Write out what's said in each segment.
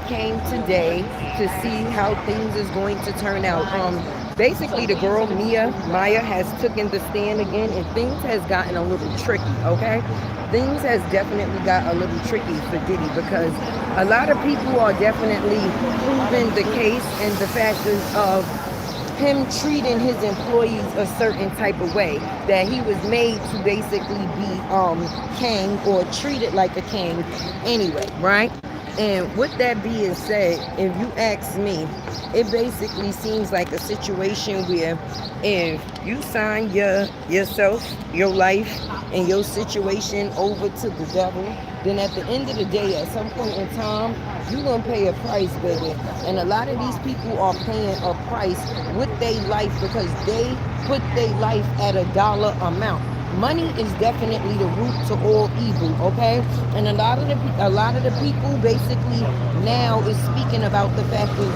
came today to see how things is going to turn out. Basically, the girl Maya has taken the stand again, and things has gotten a little tricky. Okay, things has definitely got a little tricky for Diddy because a lot of people are definitely proving the case and the factors of him treating his employees a certain type of way, that he was made to basically be king or treated like a king anyway, right? And with that being said, if you ask me, it basically seems like a situation where if you sign yourself, your life, and your situation over to the devil, then at the end of the day, at some point in time, you're going to pay a price, baby. And a lot of these people are paying a price with their life because they put their life at a dollar amount. Money is definitely the root to all evil, okay? And a lot of the people basically now is speaking about the fact of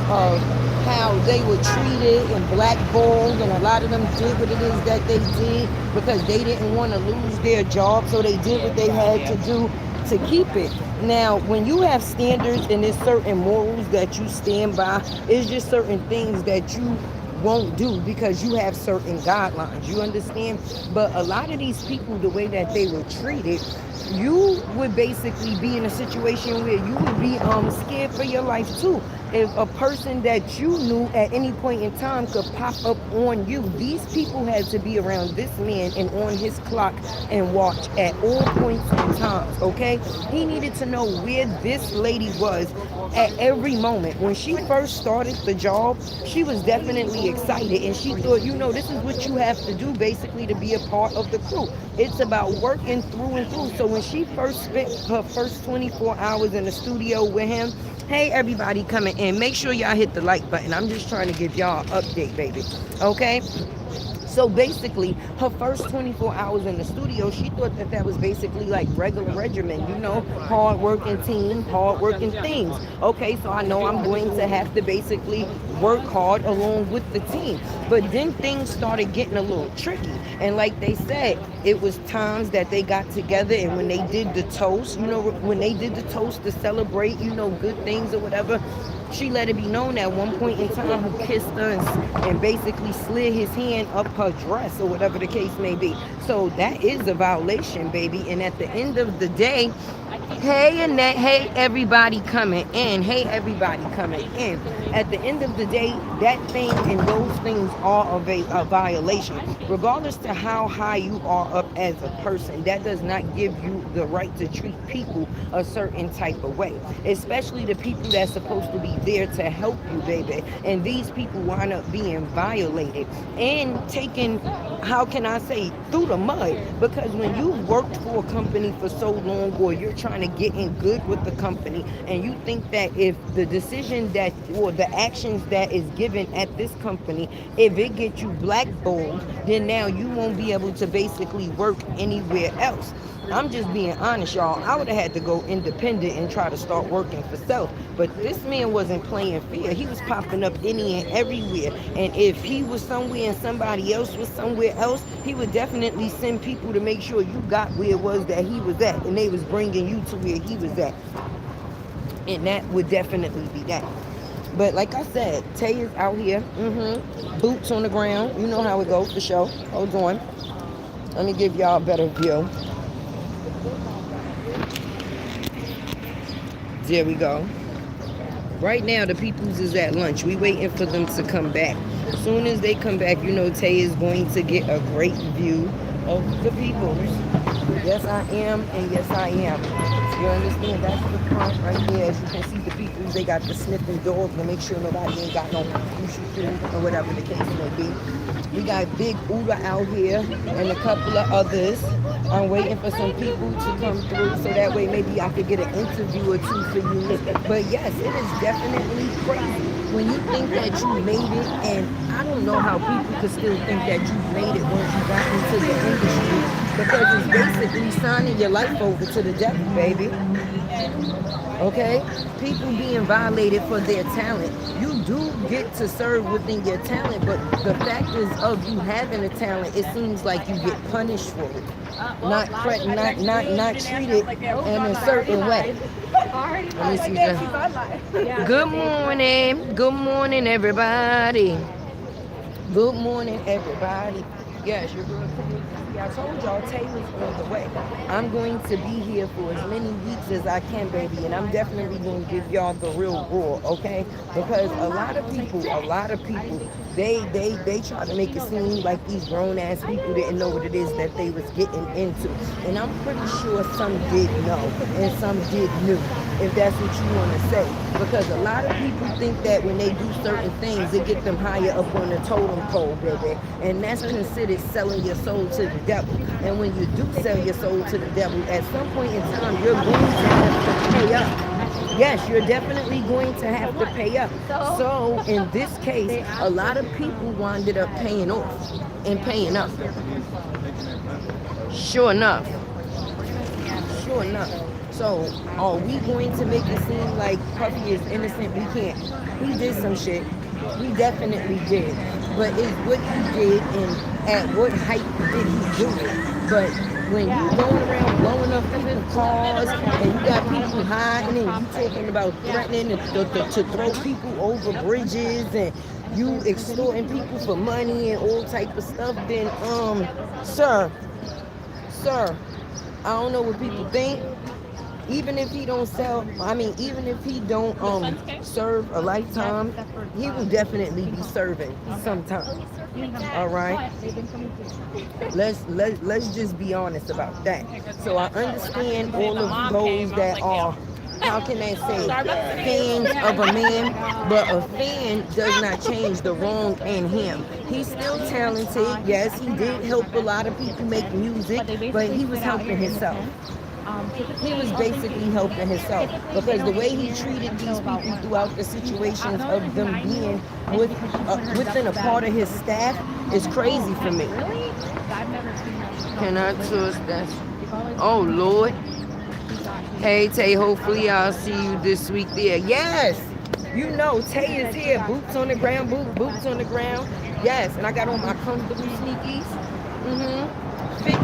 how they were treated and blackballed, and a lot of them did what it is that they did because they didn't want to lose their job, so they did what they had to do to keep it. Now, when you have standards and there's certain morals that you stand by, it's just certain things that you won't do because you have certain guidelines, you understand? But a lot of these people, the way that they were treated, you would basically be in a situation where you would be scared for your life too. If a person that you knew at any point in time could pop up on you, these people had to be around this man and on his clock and watch at all points in times, okay? He needed to know where this lady was at every moment. When she first started the job, she was definitely excited and she thought, you know, this is what you have to do basically to be a part of the crew. It's about working through and through. So when she first spent her first 24 hours in the studio with him, hey, everybody coming in, make sure y'all hit the like button. I'm just trying to give y'all an update, baby. Okay? So basically, her first 24 hours in the studio, she thought that that was basically like regular regimen, you know, hard-working team, hard-working things. Okay, so I know I'm going to have to basically work hard along with the team. But then things started getting a little tricky. And like they said, it was times that they got together and when they did the toast, you know, when they did the toast to celebrate, you know, good things or whatever, she let it be known at one point in time who kissed her and basically slid his hand up her dress or whatever the case may be. So that is a violation, baby. And at the end of the day, hey Annette, hey everybody coming in, hey everybody coming in. At the end of the day, that thing and those things are a violation. Regardless to how high you are up as a person, that does not give you the right to treat people a certain type of way. Especially the people that's supposed to be there to help you, baby. And these people wind up being violated and taken, how can I say, through the mud. Because when you've worked for a company for so long or you're trying to get in good with the company and you think that if the decision that or the actions that is given at this company, if it gets you blackballed, then now you won't be able to basically work anywhere else. I'm just being honest, y'all. I would have had to go independent and try to start working for self. But this man wasn't playing fair. He was popping up any and everywhere. And if he was somewhere and somebody else was somewhere else, he would definitely send people to make sure you got where it was that he was at. And they was bringing you to where he was at. And that would definitely be that. But like I said, Tay is out here. Boots on the ground. You know how it goes for sure. Hold on. Let me give y'all a better view. There we go. Right now, the peoples is at lunch. We waiting for them to come back. As soon as they come back, you know Tay is going to get a great view of the peoples. Yes, I am, and yes, I am. You understand? That's the front right there. As you can see, the peoples, they got the sniffing dog to make sure nobody ain't got no food or whatever the case may be. We got Big Uda out here and a couple of others. I'm waiting for some people to come through so that way maybe I could get an interview or two for you. But yes, it is definitely crazy when you think that you made it, and I don't know how people could still think that you made it once you got into the industry, because it's basically signing your life over to the devil, baby. Okay? People being violated for their talent. You do get to serve within your talent, but the fact is of you having a talent, it seems like you get punished for it. Not treated in a certain way. Let me see that. Good morning. Good morning, everybody. Good morning, everybody. Yes, your girl Tay. I told y'all Tay was on the way. I'm going to be here for as many weeks as I can, baby, and I'm definitely going to give y'all the real raw, okay? Because a lot of people, they try to make it seem like these grown-ass people didn't know what it is that they was getting into. And I'm pretty sure some did know and some did knew, if that's what you want to say. Because a lot of people think that when they do certain things, it get them higher up on the totem pole, baby. And that's considered selling your soul to the devil. And when you do sell your soul to the devil, at some point in time, you're going to have to pay up. Yes, you're definitely going to have to pay up. So in this case, a lot of people winded up paying off and paying up. Sure enough. Sure enough. So are we going to make it seem like Puffy is innocent? We can't. He did some shit. We definitely did. But it's what he did and at what height did he do it. But when you going around blowing up people's cars and you got people hiding and you talking about threatening to throw people over bridges and you extorting people for money and all type of stuff, then sir, I don't know what people think. Even if he don't even if he don't serve a lifetime, he will definitely be serving sometime. All right, let's just be honest about that. So I understand all of those that are, how can I say, fans of a man, but a fan does not change the wrong in him. He's still talented. Yes, he did help a lot of people make music, but he was helping himself. He was basically helping himself, because the way he treated these people throughout the situations of them being within a part of his staff is crazy for me. Can I trust that? Oh, Lord. Hey, Tay, hopefully I'll see you this week there. Yes! You know, Tay is here. Boots on the ground, boots on the ground. Yes, and I got on my comfortable sneakies. Fit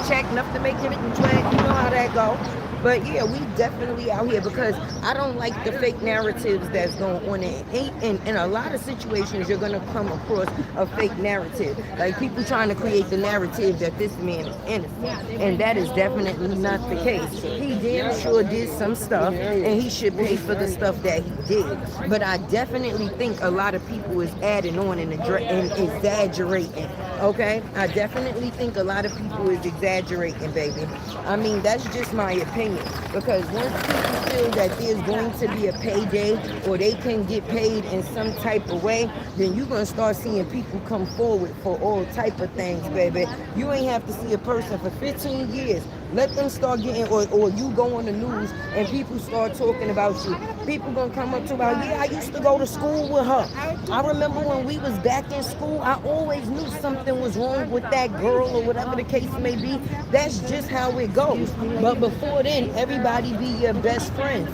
check, enough to make him and drag. You know how that go. But yeah, we definitely out here because I don't like the fake narratives that's going on. In a lot of situations, you're going to come across a fake narrative. Like people trying to create the narrative that this man is innocent. And that is definitely not the case. He damn sure did some stuff and he should pay for the stuff that he did. But I definitely think a lot of people is adding on and exaggerating. Okay? I definitely think a lot of people is exaggerating, baby. I mean, that's just my opinion. Because once people feel that there's going to be a payday or they can get paid in some type of way, then you're going to start seeing people come forward for all type of things, baby. You ain't have to see a person for 15 years. Let them start getting, or you go on the news and people start talking about you. People gonna come up to about, yeah, I used to go to school with her. I remember when we was back in school, I always knew something was wrong with that girl or whatever the case may be. That's just how it goes. But before then, everybody be your best friend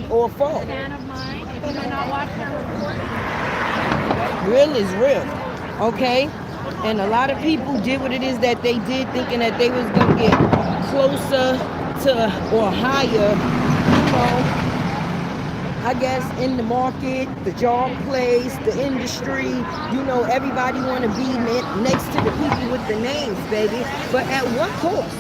or foe. Real is real, okay? And a lot of people did what it is that they did, thinking that they was gonna get closer to or higher, you know, I guess in the market, the job place, the industry, you know, everybody want to be next to the people with the names, baby. But at what cost?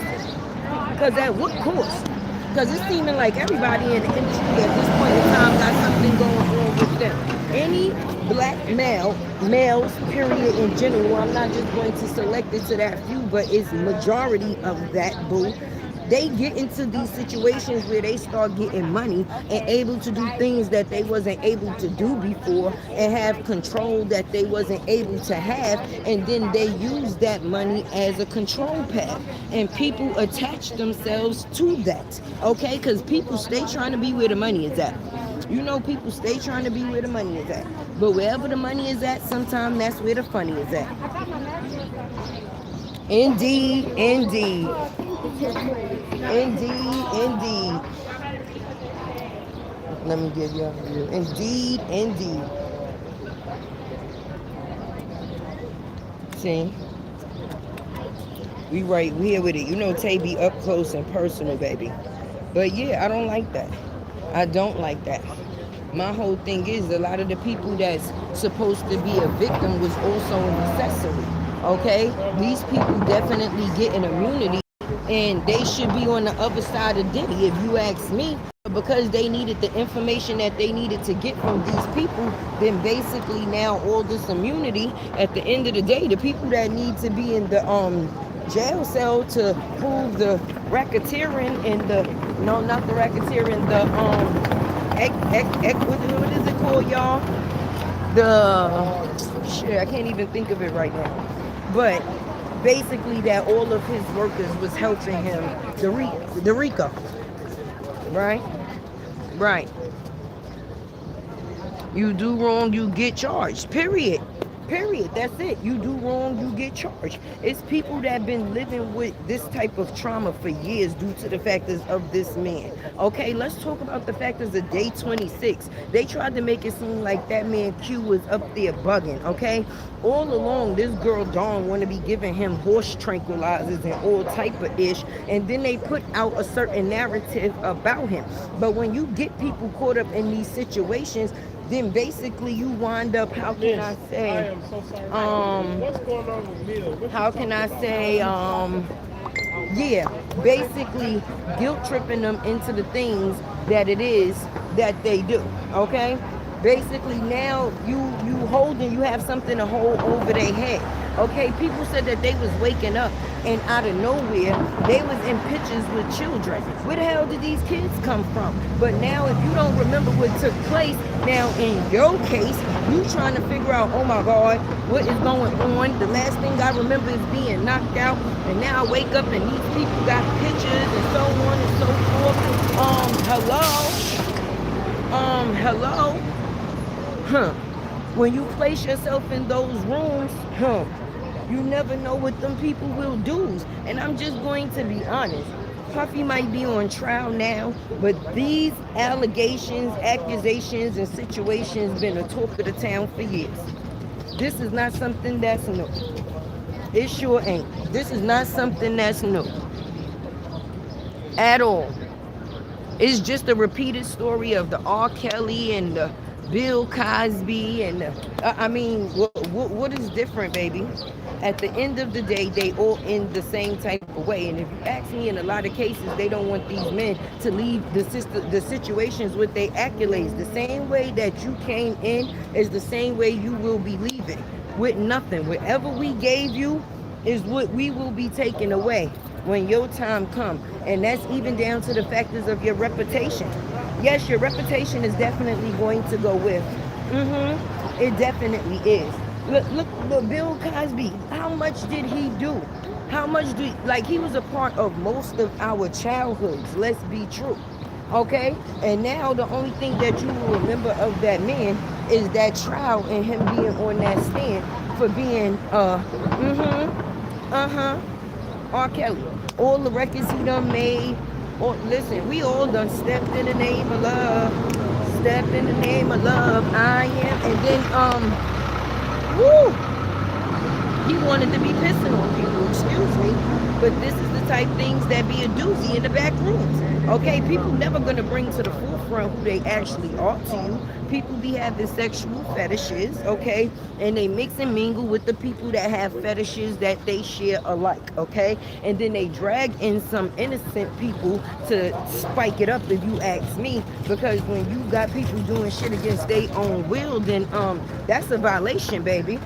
Because at what cost? Because it's seeming like everybody in the industry at this point in time got something going on with them. Any black males, period, in general, I'm not just going to select it to that few, but it's majority of that, boo. They get into these situations where they start getting money and able to do things that they wasn't able to do before and have control that they wasn't able to have, and then they use that money as a control pad, and people attach themselves to that, okay? Because people stay trying to be where the money is at. You know, people stay trying to be where the money is at. But wherever the money is at, sometimes that's where the funny is at. Indeed, indeed. Indeed. Let me give you a view. Indeed. See? We here with it. You know, Tay be up close and personal, baby. But yeah, I don't like that. I don't like that. My whole thing is a lot of the people that's supposed to be a victim was also an accessory. Okay? These people definitely get an immunity and they should be on the other side of Diddy if you ask me. Because they needed the information that they needed to get from these people, then basically now all this immunity, at the end of the day, the people that need to be in the jail cell to prove the racketeering and the, no, not the racketeering, the what is it called, y'all? The shit, I can't even think of it right now. But basically that all of his workers was helping him, the RICO. Right? Right. You do wrong, you get charged. Period. Period. That's it. You do wrong, you get charged. It's people that have been living with this type of trauma for years due to the factors of this man. Okay, let's talk about the factors of day 26. They tried to make it seem like that man Q was up there bugging, okay? All along, this girl Dawn want to be giving him horse tranquilizers and all type of ish, and then they put out a certain narrative about him. But when you get people caught up in these situations, then basically you wind up, how can I say, I am so sorry. What's going on with Mia? how can I say, yeah, basically guilt tripping them into the things that it is that they do, okay? Basically now you have something to hold over their head. Okay, people said that they was waking up and out of nowhere they was in pictures with children. Where the hell did these kids come from? But now if you don't remember what took place, now in your case, you trying to figure out, oh my God, what is going on? The last thing I remember is being knocked out, and now I wake up and these people got pictures and so on and so forth. Hello? When you place yourself in those rooms, you never know what them people will do. And I'm just going to be honest. Puffy might be on trial now, but these allegations, accusations, and situations been a talk of the town for years. This is not something that's new. It sure ain't. This is not something that's new. At all. It's just a repeated story of the R. Kelly and the Bill Cosby and what is different, baby? At the end of the day, they all end the same type of way. And if you ask me, in a lot of cases, they don't want these men to leave the situations with their accolades. The same way that you came in is the same way you will be leaving, with nothing. Whatever we gave you is what we will be taking away when your time comes. And that's even down to the factors of your reputation. Yes, your reputation is definitely going to go with. It definitely is. Look, Bill Cosby, how much did he do? How much he was a part of most of our childhoods, let's be true. Okay? And now the only thing that you will remember of that man is that trial and him being on that stand for being, R. Kelly. All the records he done made. Or, listen, we all done stepped in the name of love. Stepped in the name of love. I am. And then, he wanted to be pissing on people, excuse me. But this is the type things that be a doozy in the back rooms. Okay, people never gonna bring to the forefront who they actually are to you. People be having sexual fetishes, okay? And they mix and mingle with the people that have fetishes that they share alike, okay? And then they drag in some innocent people to spike it up, if you ask me. Because when you got people doing shit against their own will, then that's a violation, baby.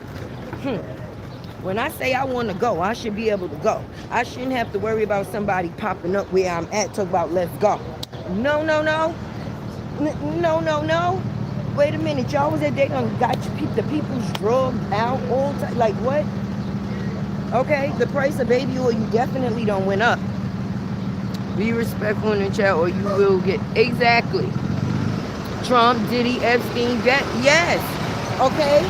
When I say I want to go, I should be able to go. I shouldn't have to worry about somebody popping up where I'm at, talk about let's go. No. No. Wait a minute, y'all was at, they done got the people's drugged out all time. Like what? Okay, the price of baby oil, you definitely don't went up. Be respectful in the chat or you will get, exactly. Trump, Diddy, Epstein, yes, okay.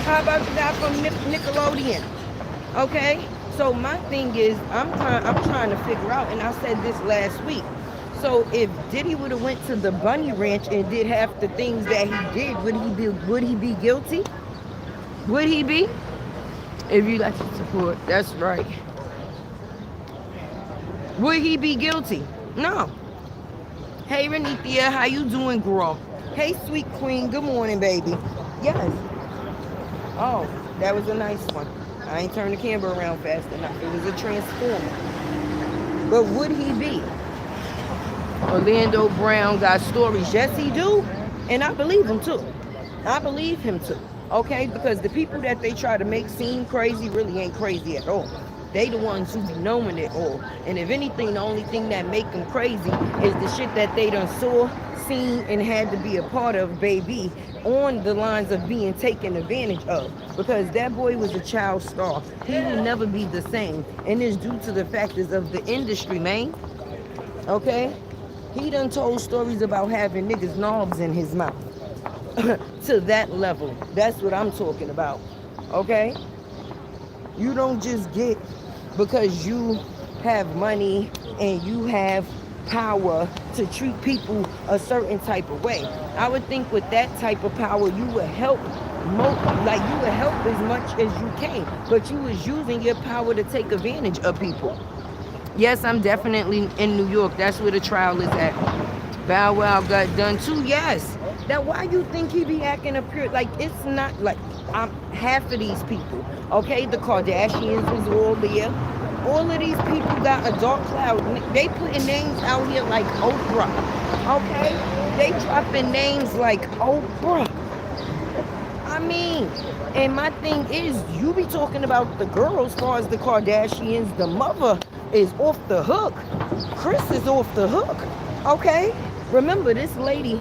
How about the guy from Nickelodeon? Okay, so my thing is, I'm trying to figure out, and I said this last week. So if Diddy would have went to the Bunny Ranch and did half the things that he did, would he be guilty? Would he be? If you like to support, that's right. Would he be guilty? No. Hey, Renithia, how you doing, girl? Hey, sweet queen, good morning, baby. Yes. Oh, that was a nice one. I ain't turned the camera around fast enough. It was a transformer. But would he be? Orlando Brown got stories. Yes, he do. And I believe him too. I believe him too. Okay? Because the people that they try to make seem crazy really ain't crazy at all. They the ones who be knowing it all. And if anything, the only thing that make them crazy is the shit that they done saw, seen, and had to be a part of, baby, on the lines of being taken advantage of. Because that boy was a child star. He will never be the same. And it's due to the factors of the industry, man. Okay? He done told stories about having niggas knobs in his mouth. To that level. That's what I'm talking about. Okay? You don't just get because you have money and you have power to treat people a certain type of way. I would think with that type of power you would help you would help as much as you can, but you was using your power to take advantage of people. Yes, I'm definitely in New York. That's where the trial is at. Bow Wow got done too. Yes. Now, why you think he be acting up here? Like, it's not like I'm half of these people. Okay, the Kardashians was all there. All of these people got a dark cloud. They putting names out here like Oprah. Okay, they dropping names like Oprah. I mean, and my thing is, you be talking about the girls as far as the Kardashians. The mother is off the hook. Chris is off the hook. Okay? Remember, this lady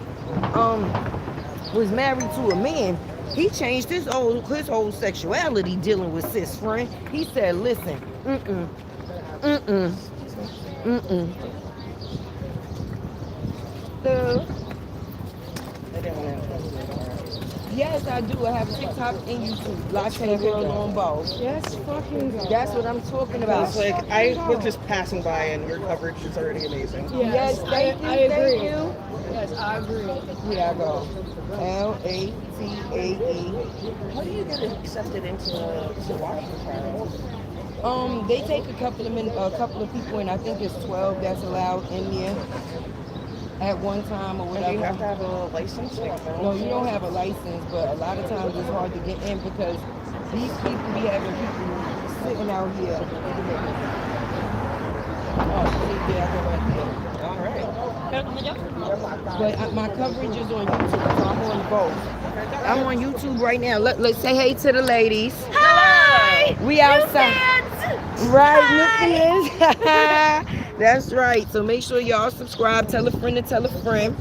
was married to a man. He changed his whole sexuality dealing with sis friend. He said, listen, Yes, I do. I have TikTok and YouTube. Latte girl on both. Yes, fucking God. That's what I'm talking about. It's like I was just passing by and your coverage is already amazing. Yes, thank you, I agree. thank you. Yes, I agree. Here I go. LATAE. How do you get accepted into the Washington trial? They take a couple of people, and I think it's 12 that's allowed in there at one time or Do whatever. you have to have a license? No, you don't have a license, but a lot of times it's hard to get in because these people be having people sitting out here. Oh, see, there I go right there. All right. But my coverage is on YouTube, so I'm on both. I'm on YouTube right now. Let's say hey to the ladies. Hi! We outside. Right, new fans. That's right. So make sure y'all subscribe, tell a friend to tell a friend,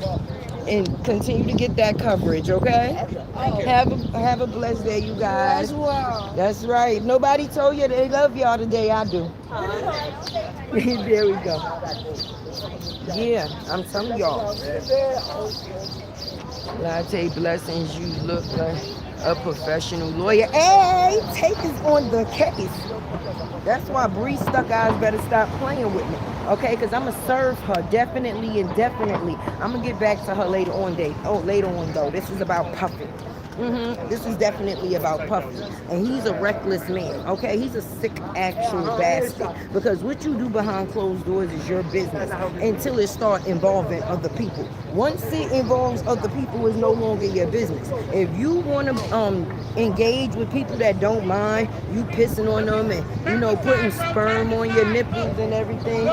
and continue to get that coverage, okay? Have a blessed day, you guys. As well. That's right. Nobody told you they love y'all today. I do. There we go. Yeah, I'm telling y'all. Latte blessings, you look like a professional lawyer. Hey, take us on the case. That's why Bree Stuck Eyes better stop playing with me. Okay, because I'm going to serve her definitely and definitely. I'm going to get back to her later on, though. This is about Puffy. This is definitely about Puffy. And he's a reckless man, okay? He's a sick, actual bastard. Because what you do behind closed doors is your business until it starts involving other people. Once it involves other people, it's no longer your business. If you want to engage with people that don't mind you pissing on them and, putting sperm on your nipples and everything,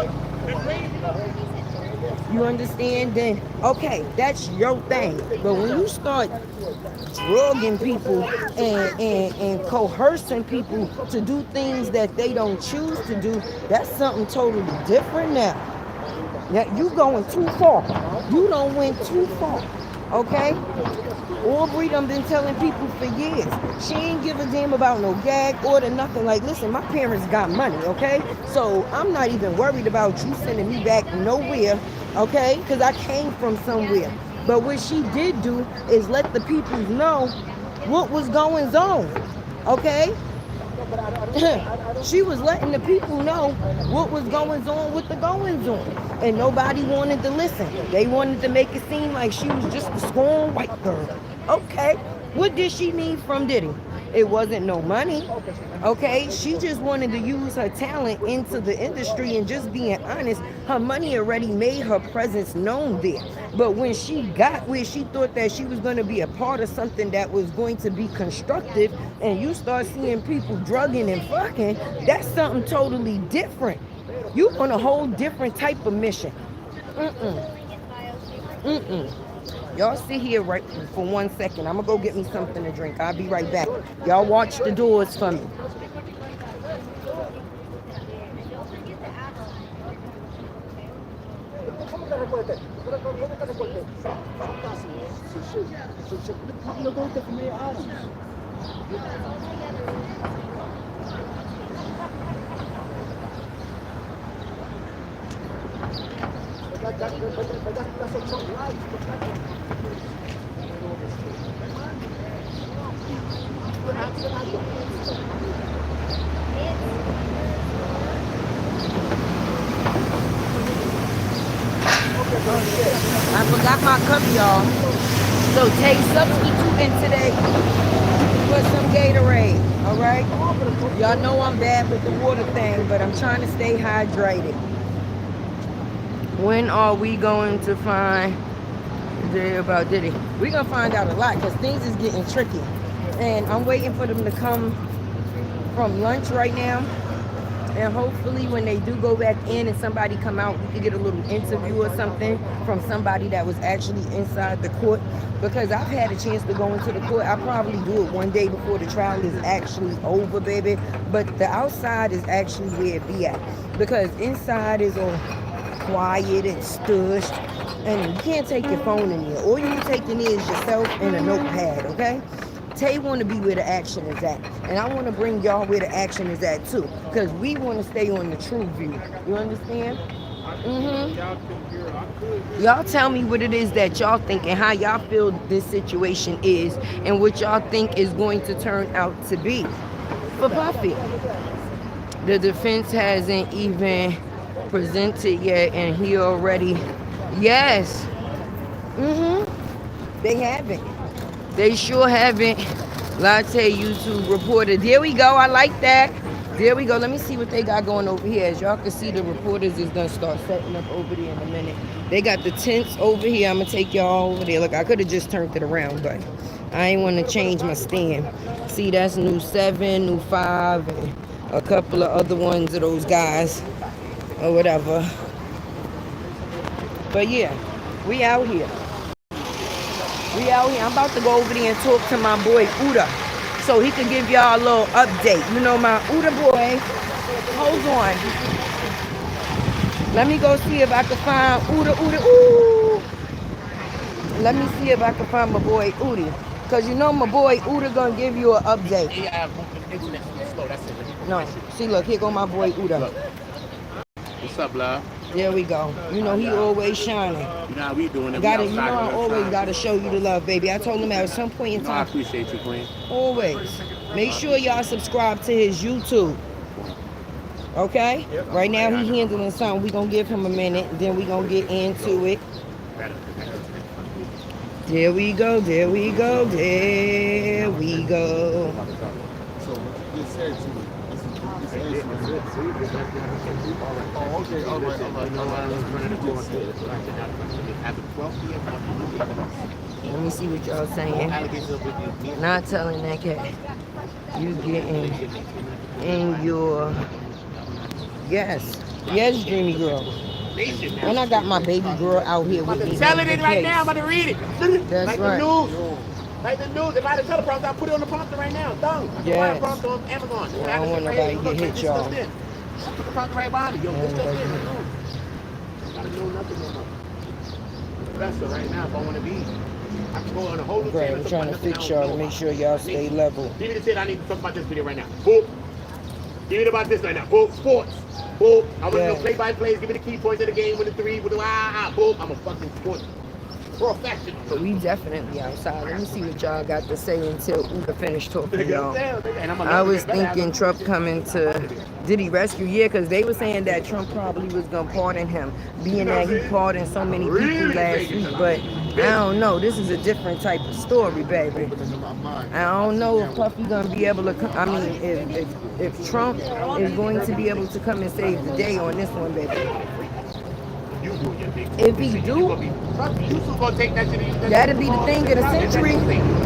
you understand? Then, okay, that's your thing. But when you start drugging people and coercing people to do things that they don't choose to do, that's something totally different now. Now, you going too far. You don't went too far, okay? Aubrey done been telling people for years. She ain't give a damn about no gag order, nothing. Like, listen, my parents got money, okay? So I'm not even worried about you sending me back nowhere, okay? Because I came from somewhere. But what she did do is let the people know what was going on, okay? She was letting the people know what was going on with the goings on. And nobody wanted to listen. They wanted to make it seem like she was just a scorned white girl. Okay, what did she need from Diddy? It wasn't no money, okay? She just wanted to use her talent into the industry and just being honest, Her money already made her presence known there. But when she got where she thought that she was going to be a part of something that was going to be constructive, and you start seeing people drugging and fucking, that's something totally different. You on a whole different type of mission. Y'all sit here right for 1 second. I'm gonna go get me something to drink. I'll be right back. Y'all watch the doors for me. I forgot my cup, y'all. So Tay substituting today for some Gatorade. All right. Y'all know I'm bad with the water thing, but I'm trying to stay hydrated. When are we going to find about Diddy? We're gonna find out a lot because things is getting tricky, and I'm waiting for them to come from lunch right now. And hopefully when they do go back in and somebody come out, we can get a little interview or something from somebody that was actually inside the court. Because I've had a chance to go into the court. I'll probably do it one day before the trial is actually over, baby. But the outside is actually where it be at. Because inside is all quiet and stushed. And you can't take your phone in there. All you take in there is yourself and a notepad, okay? Tay want to be where the action is at. And I want to bring y'all where the action is at too. Because we want to stay on the true view. You understand? Y'all tell me what it is that y'all think and how y'all feel this situation is and what y'all think is going to turn out to be for Puffy. The defense hasn't even presented yet and he already, yes. They haven't. They sure haven't. Latte YouTube reporter. There we go. I like that. There we go. Let me see what they got going over here. As y'all can see, the reporters is gonna start setting up over there in a minute. They got the tents over here. I'm gonna take y'all over there. Look, I could have just turned it around, but I ain't want to change my stand. See, that's new 7, new 5, and a couple of other ones of those guys or whatever. But yeah, we out here. We out here. I'm about to go over there and talk to my boy Uda so he can give y'all a little update. You know, my Uda boy. Hold on. Let me go see if I can find Uda. Ooh. Let me see if I can find my boy Uda. Because you know my boy Uda going to give you an update. Yeah, internet slow. That's it. No. See, look. Here go my boy Uda. Look. What's up, love? There we go. You know, he always shining. You know how we doing it. You know, I always got to show you the love, baby. I told him at some point in time. I appreciate you, Queen. Always. Make sure y'all subscribe to his YouTube. Okay? Right now, he handling something. We're going to give him a minute. Then we're going to get into it. There we go. There we go. There we go. Let me see what y'all saying. Not telling that cat you getting in your yes, dreamy girl. And I got my baby girl out here with me. Tell it right now. I'm about to read it. That's like right. The news. Like the news. If I had a teleprompter, I'll put it on the prompter right now. Done. Yes. Prompter on Amazon. I don't want nobody to get hit, y'all. Put the prompter right behind me. Yo, this stuff in. Gotta know nothing no more. That's right now if I want to be. I can go on a whole new channel. I'm trying to fix y'all to make sure y'all stay level. Give me the shit I need to talk about this video right now. Boop. Give me about this right now. Boop. Sports. Boop. I want to know play-by-plays. Give me the key points of the game with the 3, with the boop. I'm a fucking sports professional. We definitely outside. Let me see what y'all got to say until Uda finished talking, y'all. I was thinking Trump coming to Diddy rescue. Yeah, because they were saying that Trump probably was going to pardon him, being that he pardoned so many people last week. But I don't know. This is a different type of story, baby. I don't know if Puffy going to be able to come. I mean, if Trump is going to be able to come and save the day on this one, baby. you do your thing. If he do, you still gonna take that shit. that'd be the thing of the century.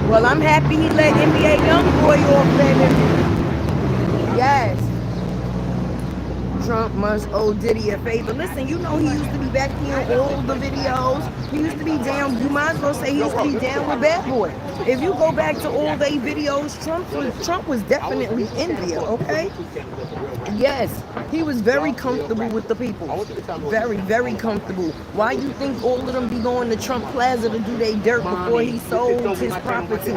Well, I'm happy he let NBA Youngboy off, baby. Yes. Trump must owe Diddy a favor. Listen, you know he used to be back here in all the videos. He used to be down, you might as well say he used to be down with Bad Boy. If you go back to all their videos, Trump was definitely in there, okay? Yes, he was very comfortable with the people. Very, very comfortable. Why you think all of them be going to Trump Plaza to do their dirt before he sold his properties?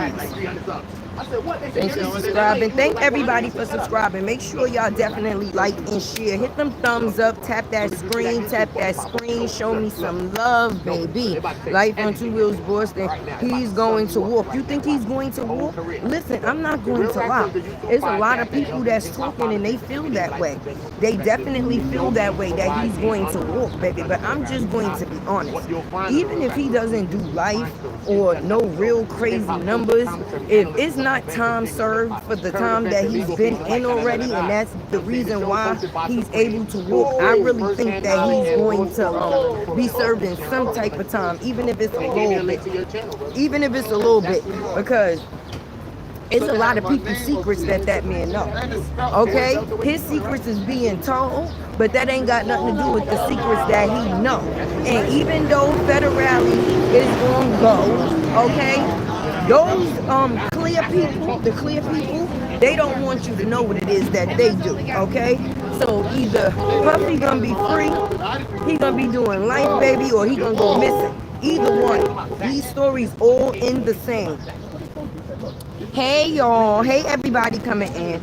Thanks for subscribing. Thank everybody for subscribing. Make sure y'all definitely like and share. Hit them thumbs up. Tap that screen. Show me some love, baby. Life on Two Wheels, Boston. He's going to walk. You think he's going to walk? Listen, I'm not going to lie. There's a lot of people that's talking and they feel that way. They definitely feel that way, that he's going to walk, baby. But I'm just going to be honest. Even if he doesn't do life or no real crazy numbers, if it's not time served for the time that he's been in already, and that's the reason why he's able to walk, I really think that he's going to be served in some type of time, even if it's a little bit. Even if it's a little bit, because it's a lot of people's secrets that man know. Okay? His secrets is being told, but that ain't got nothing to do with the secrets that he know. And even though federally is gonna go, okay, those clear people, they don't want you to know what it is that they do, okay? So either Puffy gonna be free, he gonna be doing life, baby, or he gonna go missing. Either one. These stories all in the same. Hey y'all, hey everybody coming in.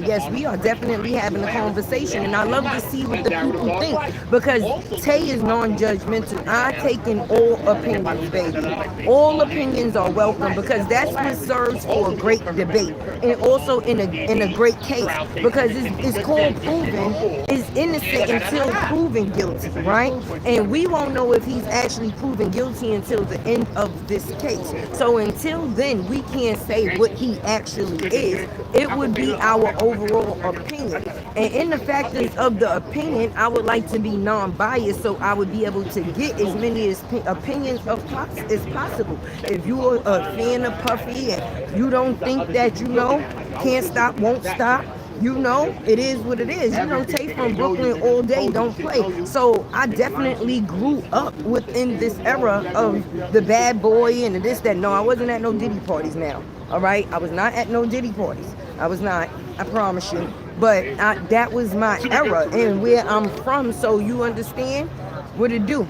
Yes, we are definitely having a conversation, and I love to see what the people think, because Tay is non-judgmental. I take in all opinions, baby. All opinions are welcome, because that's what serves for a great debate, and also in a great case, because it's called proven is innocent until proven guilty, right? And we won't know if he's actually proven guilty until the end of this case. So until then, we can't say what he actually is. It would be our overall opinion. And in the factors of the opinion, I would like to be non-biased, so I would be able to get as many opinions as possible. If you're a fan of Puffy and you don't think that, you know, can't stop, won't stop, you know, it is what it is. You know, Tay from Brooklyn all day, don't play. So I definitely grew up within this era of the bad boy and this, that. No, I wasn't at no Diddy parties now. All right? I was not at no Diddy parties. I was not. I promise you. But that was my era and where I'm from. So you understand what it do.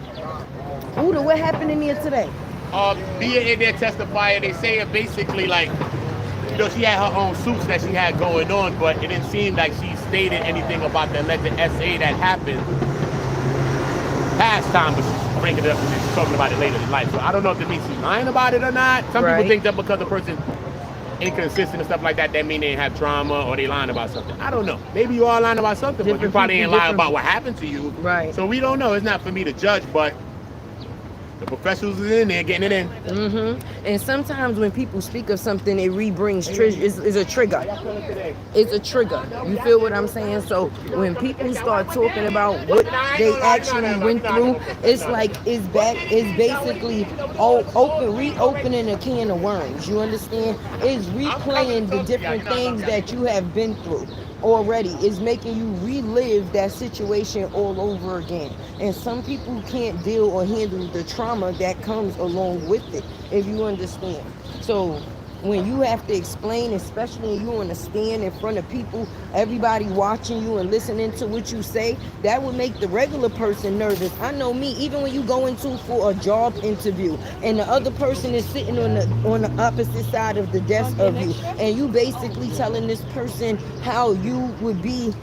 Uda, what happened in here today? Being in there testifying, they say it basically like, you know, she had her own suits that she had going on, but it didn't seem like she stated anything about the alleged SA that happened past time, but she's bringing it up and she's talking about it later in life. So I don't know if it means she's lying about it or not. Some people think that because the person inconsistent and stuff like that, that mean they have trauma or they lying about something. I don't know. Maybe you are lying about something, but you probably ain't lying about what happened to you. Right. So we don't know. It's not for me to judge, but the professionals is in there getting it in. And sometimes when people speak of something, it re-brings is a trigger. It's a trigger. You feel what I'm saying? So when people start talking about what they actually went through, it's like it's basically reopening a can of worms. You understand? It's replaying the different things that you have been through already. Is making you relive that situation all over again. And some people can't deal or handle the trauma that comes along with it, if you understand. So when you have to explain, especially when you're on a stand in front of people, everybody watching you and listening to what you say, that would make the regular person nervous. I know me, even when you go into for a job interview and the other person is sitting on the opposite side of the desk of you, and you basically telling this person how you would be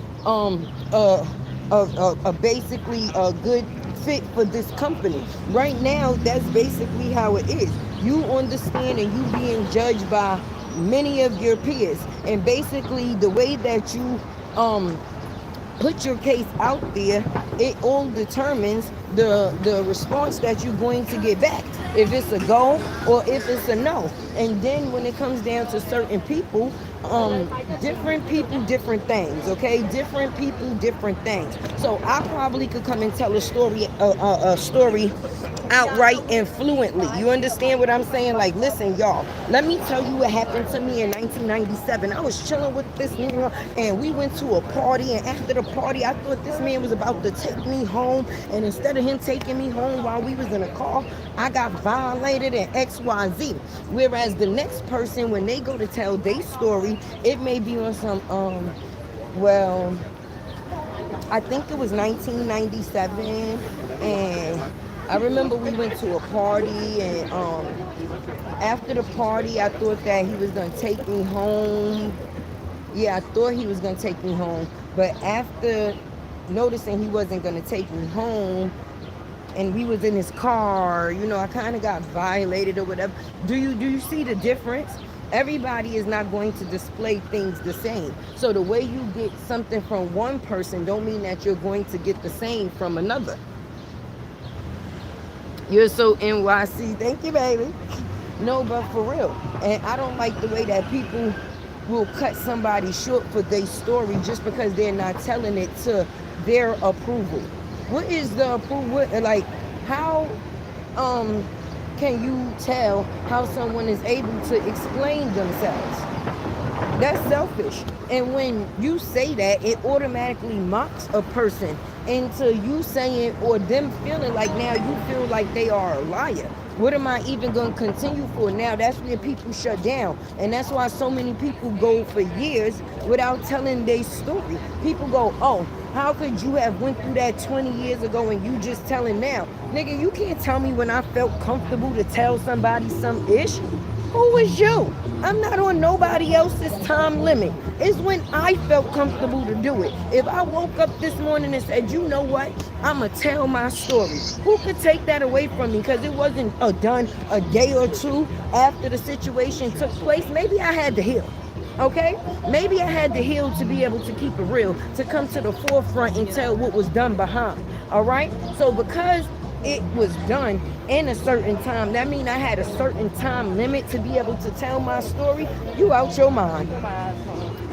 basically a good fit for this company. Right now, that's basically how it is. You understand, and you being judged by many of your peers, and basically the way that you put your case out there, it all determines the response that you're going to get back, if it's a go or if it's a no. And then when it comes down to certain people, different people, different things, okay? Different people, different things. So I probably could come and tell a story outright and fluently. You understand what I'm saying? Like, listen, y'all, let me tell you what happened to me in 1997. I was chilling with this nigga, and we went to a party, and after the party, I thought this man was about to take me home, and instead of him taking me home while we was in a car, I got violated and XYZ. Whereas the next person, when they go to tell their story, it may be on some, well, I think it was 1997, and I remember we went to a party, and after the party, I thought that he was going to take me home. Yeah, I thought he was going to take me home, but after noticing he wasn't going to take me home, and we was in his car, you know, I kind of got violated or whatever. Do you see the difference? Everybody is not going to display things the same. So the way you get something from one person don't mean that you're going to get the same from another. You're so NYC. Thank you, baby. No, but for real. And I don't like the way that people will cut somebody short for their story just because they're not telling it to their approval. What is the approval? Like, how can you tell how someone is able to explain themselves? That's selfish. And when you say that, it automatically mocks a person into you saying, or them feeling like now you feel like they are a liar. What am I even going to continue for? Now that's where people shut down. And that's why so many people go for years without telling their story. People go, oh, how could you have went through that 20 years ago and you just telling now? Nigga, you can't tell me when I felt comfortable to tell somebody some ish. Who was you? I'm not on nobody else's time limit. It's when I felt comfortable to do it. If I woke up this morning and said, you know what? I'ma tell my story. Who could take that away from me? Because it wasn't done a day or two after the situation took place. Maybe I had to heal. Okay? Maybe I had to heal to be able to keep it real, to come to the forefront and tell what was done behind. All right? So because it was done in a certain time, that means I had a certain time limit to be able to tell my story. You out your mind.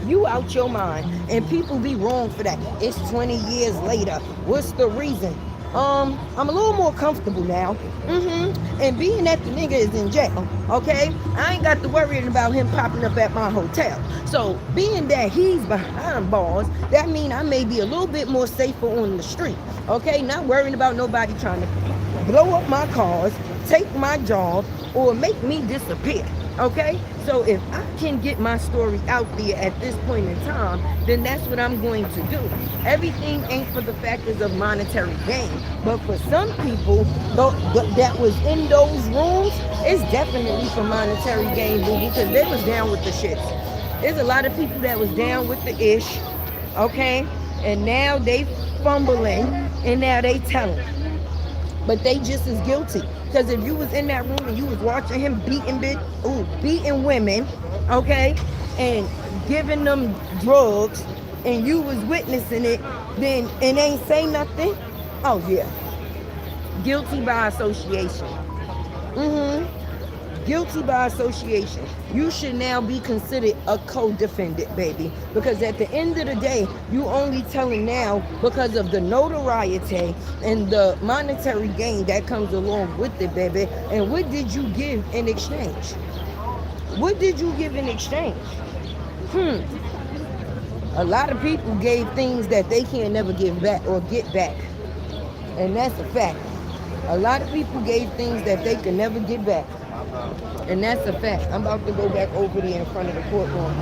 You out your mind. And people be wrong for that. It's 20 years later. What's the reason? I'm a little more comfortable now. And being that the nigga is in jail, okay? I ain't got to worry about him popping up at my hotel. So being that he's behind bars, that means I may be a little bit more safer on the street, okay? Not worrying about nobody trying to blow up my cars, take my job, or make me disappear, okay? So if I can get my story out there at this point in time, then that's what I'm going to do. Everything ain't for the factors of monetary gain, but for some people that was in those rooms, it's definitely for monetary gain, boo, because they was down with the shits. There's a lot of people that was down with the ish, okay? And now they fumbling, and now they telling. But they just as guilty. Because if you was in that room and you was watching him beating women, okay, and giving them drugs, and you was witnessing it, then and ain't say nothing, oh yeah, guilty by association. Guilty by association. You should now be considered a co-defendant, baby. Because at the end of the day, you only telling now because of the notoriety and the monetary gain that comes along with it, baby. And what did you give in exchange? What did you give in exchange? A lot of people gave things that they can never give back or get back. And that's a fact. A lot of people gave things that they could never get back. And that's a fact. I'm about to go back over there in front of the courtroom.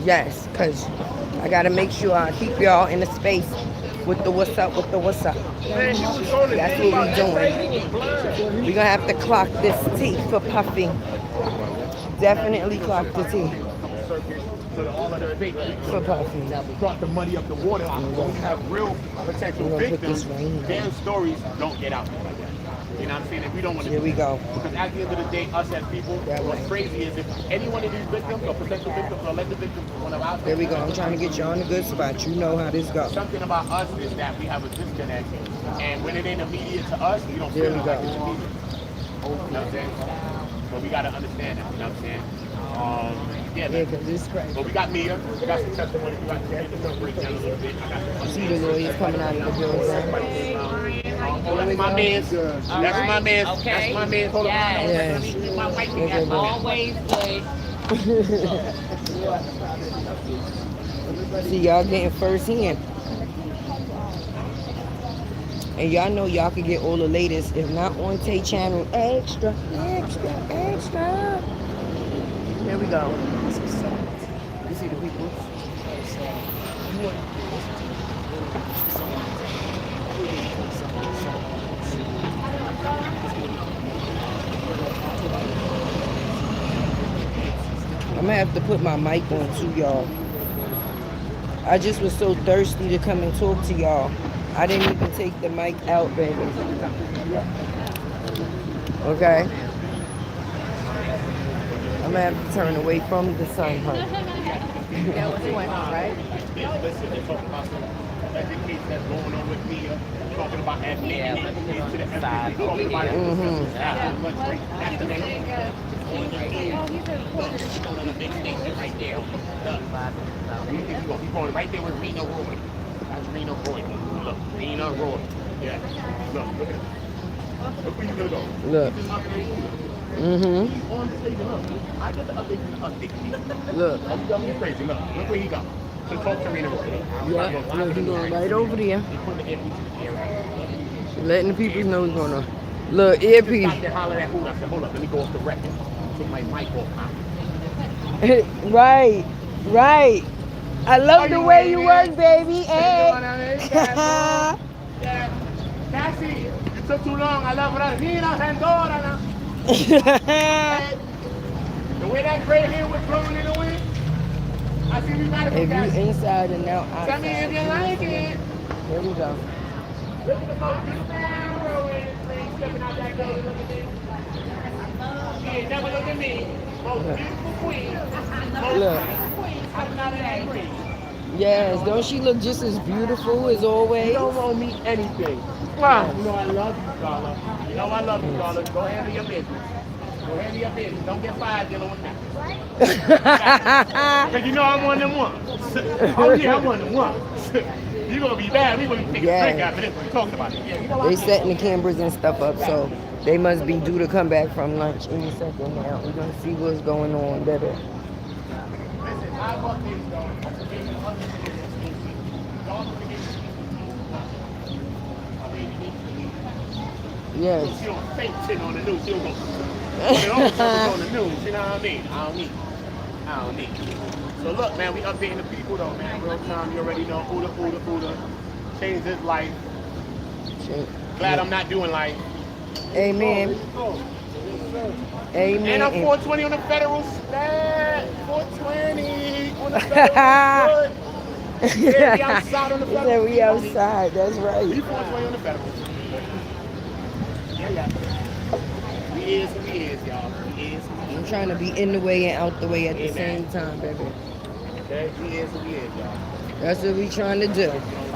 Yes, because I got to make sure I keep y'all in the space with the what's up, with the what's up. That's what we doing. We're going to have to clock this T for Puffy. Definitely clock the T. For Puffy. Brought the money up the water. I'm going to have real potential victims. Their stories don't get out like that. You know what I'm saying? And we don't want to Here we go. Because at the end of the day, us as people, what's crazy is if any one of these victims or potential victims or alleged victims is one of our There we go. I'm trying to get you on a good spot. You know how this goes. Something about us is that we have a disconnect. And when it ain't immediate to us, we don't There feel we like go. it's immediate. You know what I'm saying? But we got to understand that. You know what I'm saying? Yeah, Yeah, because it's crazy. but we got Mia. We got some testimony. We got to break down a little bit. I got some See the lawyers coming out of the building. Oh, that's my man. That's my man. That's my man. Hold on. Yes. Let me get my mic Yes, again. Always good. See, y'all getting first hand. And y'all know y'all can get all the latest, if not on Tay channel, extra, extra, extra. There we go. You see the people? I'm gonna have to put my mic on too, y'all. I just was so thirsty to come and talk to y'all. I didn't even take the mic out, baby. Okay? I'm gonna have to turn away from the sun, honey. That was going on, right? Listen, they're talking about some education that's going on with Mia. Talking about admitting it to the evidence. Talking about it. That's the name. One of the big things right there. He's going right there with Reno Roy. That's Reno Roy. Look, Reno Roy. Yeah. Look at it. Look where you gonna go. Look. He's on stage. Look. I get the update from the update. Look. That's dumb crazy. Look where he go. So talk to Reno Roy. Yeah, look, he's going right over there. He put the earpiece in the ear. Letting the people know what's going on. Look, earpiece. I said, holler at who? I said, hold up, let me go off the record. Take my mic off. Right, right. I love the way you work, baby. Hey. Cassie, it took too long. I love Rosina Sandora. The way that gray hair was blowing in the wind. I see we gotta go, If you Cassie. inside and out outside. Tell me if you like it. There we go. Look at the most beautiful girl in this thing stepping out that door. Look at this. She ain't never look at me. Most beautiful queen. Most Look. beautiful queen coming out of that green. Yes, don't she look just as beautiful as always? You don't owe me anything. Wow. You know I love you, Carla. You know I love you, Carla. Go handle your business. Go handle your business. Don't get fired dealing with that. Because you know I'm one of them ones. Oh yeah, I'm one of them ones. You're going to be bad. We're going to take a drink after this. We're talking about it. Yeah, you know They setting the cameras and stuff up, so they must be due to come back from lunch any second now. We're going to see what's going on better. Listen, I love this, though. Yes. She don't fake shit on the news. She don't go. It always on the news. You know what I mean? I don't need. So look, man, we updating the people though, man. Real time. You already know. Uda. Changed his life. Glad I'm not doing life. Amen. Amen. And I'm 420 on the federal stat. 420 on the federal foot. Yeah, we outside on the He federal. said we outside. That's We right. 420 on the federal. Yeah. We is who we is, y'all. We is who we I'm trying to be in the way and out the way at the Amen. same time, baby. is. Okay? We is who we is, y'all. That's what we trying to do.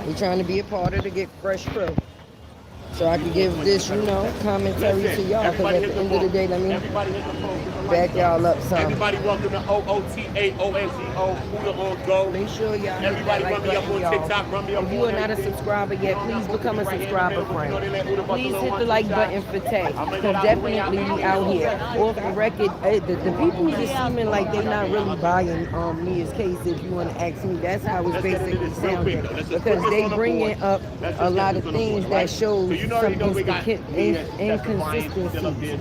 We trying to be a part of the Get Fresh crew. So I can give this, commentary to y'all. Because at the end of the day, let me Everybody hit the phone. back y'all up some. Everybody welcome to OOTAONGO. Huda on go. Make sure y'all hit Everybody that run like me up button, on y'all. TikTok. Run me up If you on are not a everything. subscriber yet, please become a subscriber friend. Please hit the like button for Tay. Because definitely we out here. Off the record, the people just seeming like they not really buying Mia's case, if you want to ask me. That's how it's basically sounding. Because they bringing up a lot of things that shows some inconsistencies.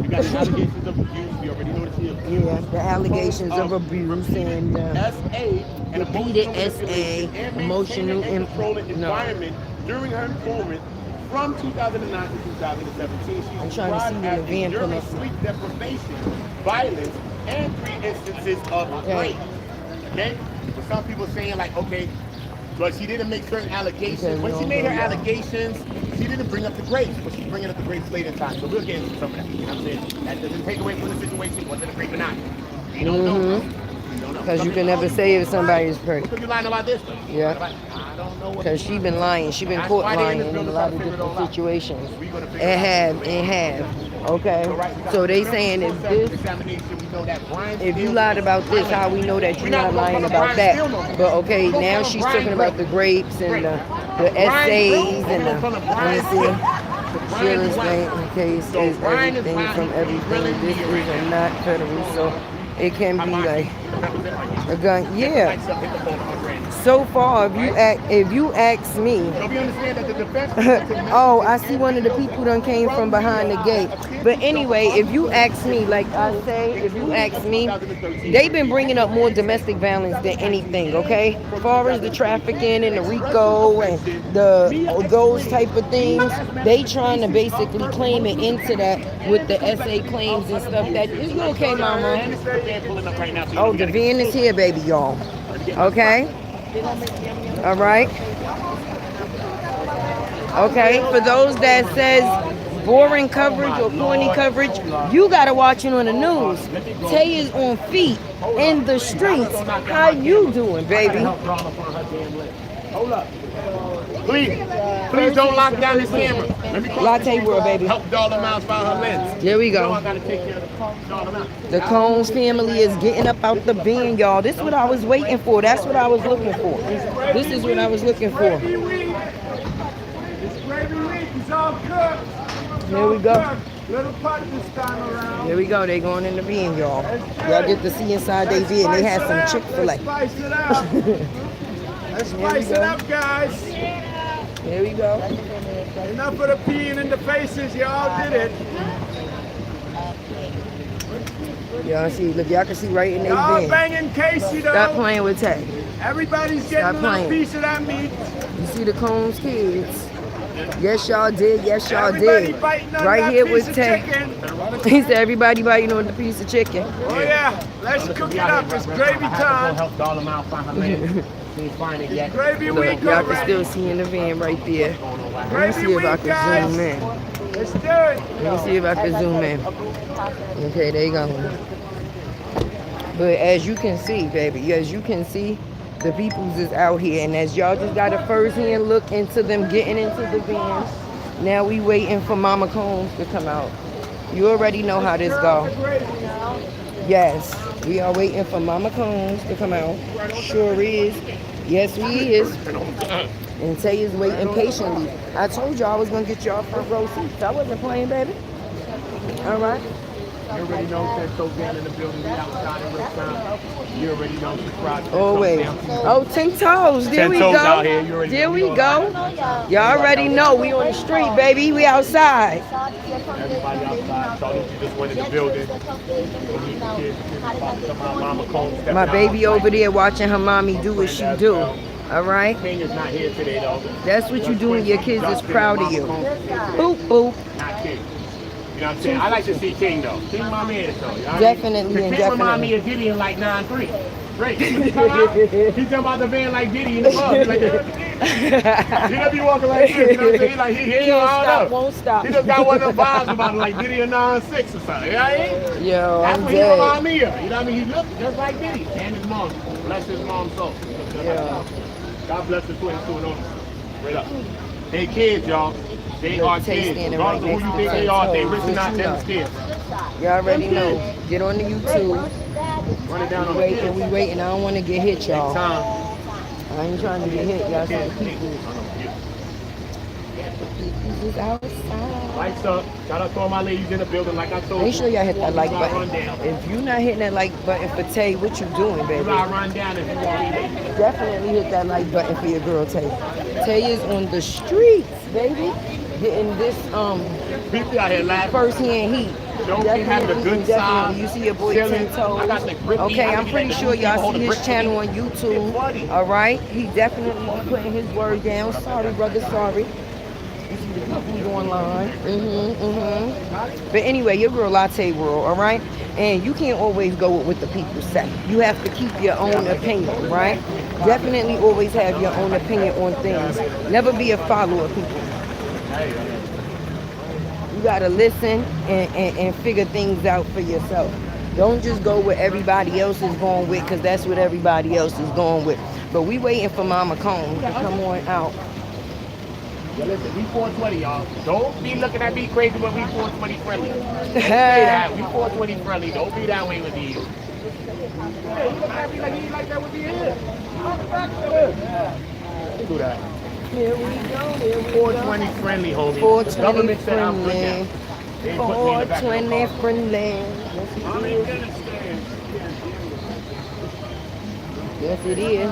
You got the allegations of abuse. We already know the Yeah, the allegations of abuse and SA and repeated SA, emotional environment during her employment from 2009 to 2017. She's I'm trying to see when the van pull up. sleep deprivation, violence, and 3 instances of rape. Okay? But some people saying like, okay, But she didn't make certain allegations. Okay, When we she don't made her know that. allegations, she didn't bring up the grapes, but she's bringing up the grapes later in time. So we'll get into some of that. You know what I'm saying? That doesn't take away from the situation, whether the grape or not. You don't know. You don't know. Because you can never say if somebody is pregnant. Because you're lying about this. Yeah. I don't know what. Because she been lying. She been That's caught why they in lying this in a building lot trying of to figure it all different out. situations. We're gonna figure It have. Okay. So they saying if this, if you lied about this, how we know that you're not lying about that? But okay, now she's talking about the grapes and the essays and the, let me see. Sheila's bank case is everything from everything. This is not federal, so it can be like a gun. Yeah. So far, if you ask me, oh, I see one of the people done came from behind the gate. But anyway, if you ask me, like I say, if you ask me, they've been bringing up more domestic violence than anything, okay? As far as the trafficking and the RICO and those type of things, they trying to basically claim it into that with the SA claims and stuff. That is you okay, mama? Oh, the van is here, baby, y'all. Okay? All right. Okay, for those that says boring coverage or corny coverage, you gotta watch it on the news. Tay is on feet in the streets. How you doing, baby? Hold up. Please don't lock down this camera. Let me Latte World, baby. Help Dollar Mouse find her lens. There we go. I gotta take care of Dollar Mouse. The Combs family is getting up out the van, y'all. This is what I was waiting for. That's what I was looking for. This is what I was looking for. It's gravy week. It's all cooked. Here we go. Little pot this time around. Here we go. They going in the van, y'all. Y'all get to see inside their van. They had some Chick-fil-A. Let's spice it up. Let's spice it up, guys. Here we go. Enough of the peeing in the faces. Y'all did it. Y'all see, look, y'all can see right in their Y'all van. banging Casey, though. Stop playing with Tay. Everybody's getting a little piece of that meat. You see the Combs kids? Yes, y'all did. Yes, y'all Everybody did. biting on Right that here piece with of Tay. chicken. He said everybody biting on the piece of chicken. Oh, yeah. Let's cook it up. It's gravy time. Help Dollar Mouse find her lens. She ain't find it yet. Gravy Look, week y'all can already. still see in the van right there. Let me Gravy see if I week, can guys. zoom in. Let's do it. Let me see if I can zoom in. Okay, there you go. But as you can see, baby, as you can see, the peoples is out here. And as y'all just got a first-hand look into them getting into the van, now we waiting for Mama Combs to come out. You already know how this go. Yes, we are waiting for Mama Combs to come out. Sure is. Yes, we is. And Tay is waiting patiently. I told y'all I was going to get y'all front row seats. I wasn't playing, baby. All right. You already know Ted so down in the building, we outside in real time. You already know subscribe. Oh, wait. Oh, 10 toes. There 10 we toes go. out here. You already There know. we go. Y'all already know. We on the street, baby. We outside. Everybody outside. Charlie just went in the building. My baby over there watching her mommy do what she do. All right? King is not here today, though. That's what you do when your kids is proud of you. Boop, boop. Not King. You know what I'm saying? I like to see King, though. King my man, though. You know what I mean? Definitely and King remind definitely. me of Diddy in like 9-3. Great. He's talking about the van like Diddy in the club. Like, he don't be walking like this. You know what I'm saying? Like, he Can't I stop, don't know. won't stop. He just got one of them vibes about it, like Diddy in 9-6 or something. You know what I mean? Yo, That's I'm what he remind dead. me of. You know what I mean? He looked just like Diddy. And his mom. Bless his mom's soul. Yeah. God bless the twins too and owners. Straight up. They kids, y'all. They Look, are Tay kids. standing Regardless right of who next you to think they 10 are, they toes. rich or What not, you them know? kids. Y'all already know. Get on the YouTube. Run it down on We the waiting, kids. we waiting. I don't want to get hit, y'all. Time. I ain't trying to get hit. Y'all see the people. This is outside. Lights up. Shout out to all my ladies in the building, like I told you. Make sure y'all hit that like You gotta button. run down. If you're not hitting that like button for Tay, what you doing, You baby? gotta run down if you want me. Definitely hit that like button for your girl Tay. Tay is on the streets, baby. Getting this People out here laughing. first-hand heat. Don't be having the good side. You see your boy Chilling. 10 toes. I got the grippy. Okay, I I'm be pretty letting sure the y'all people see hold his the channel on grippy. YouTube. Buddy. All right, he definitely putting his word down. Sorry, brother, sorry. You see the people online. But anyway, your girl Latte World, all right? And you can't always go with what the people say. You have to keep your own opinion, right? Definitely always have your own opinion on things. Never be a follower of people. You gotta listen and figure things out for yourself. Don't just go where everybody else is going with, because that's what everybody else is going with. But we waiting for Mama Cone to come on out. Yeah, listen, we 420, y'all. Don't be looking at me crazy, but we 420 friendly. Don't say that. We 420 friendly. Don't be that way with me. Hey, you look at me like you like that with me here. Do that. Here we go, here we 420 friendly, homie. 420 Government said I'm good friendly. now. They put me in the back of the 420 car. friendly. Yes, it is.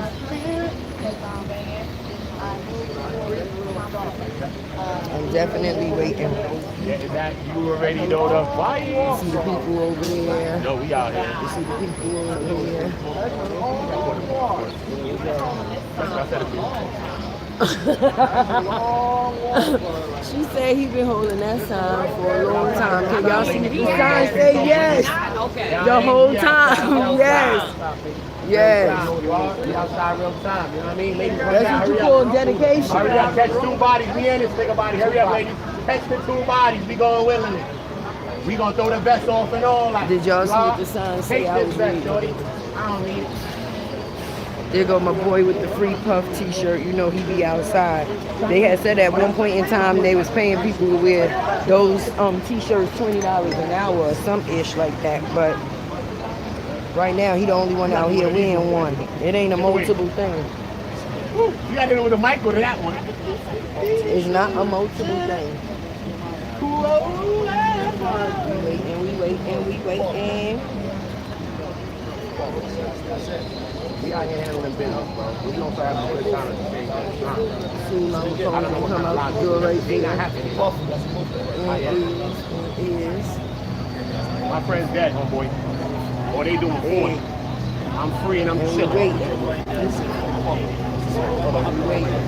I'm definitely waiting. Yeah, is that you already know the vibe? See the people over there. No, we out here. You see the people over there. That's what She said he been holding that sign for a long time. Can y'all see the sign say yes? The whole time. Yes. Yes. We outside real time, you know what I mean? Ladies, That's what you call dedication. hurry up, catch 2 bodies. We in this nigga body. Hurry up, ladies. Catch the 2 bodies. We going willingly. We gonna throw the vest off and all that. Did y'all see what the sign say? Take I this was vest, reading. shorty. I don't need it. There go my boy with the free puff t-shirt. You know he be outside. They had said at one point in time they was paying people to wear those t-shirts $20 an hour or some ish like that. But right now he the only one out here wearing one. It ain't a multiple thing. Woo, you gotta do it with a mic or that one. It's not a multiple thing. We waiting. We out here handling business, bro. We don't have a good time at the same time. Soon I'm gonna come out the door right there. It is. My friend's dead, homeboy. Or they doing 40. I'm free and I'm And we chilling. waiting. We waiting.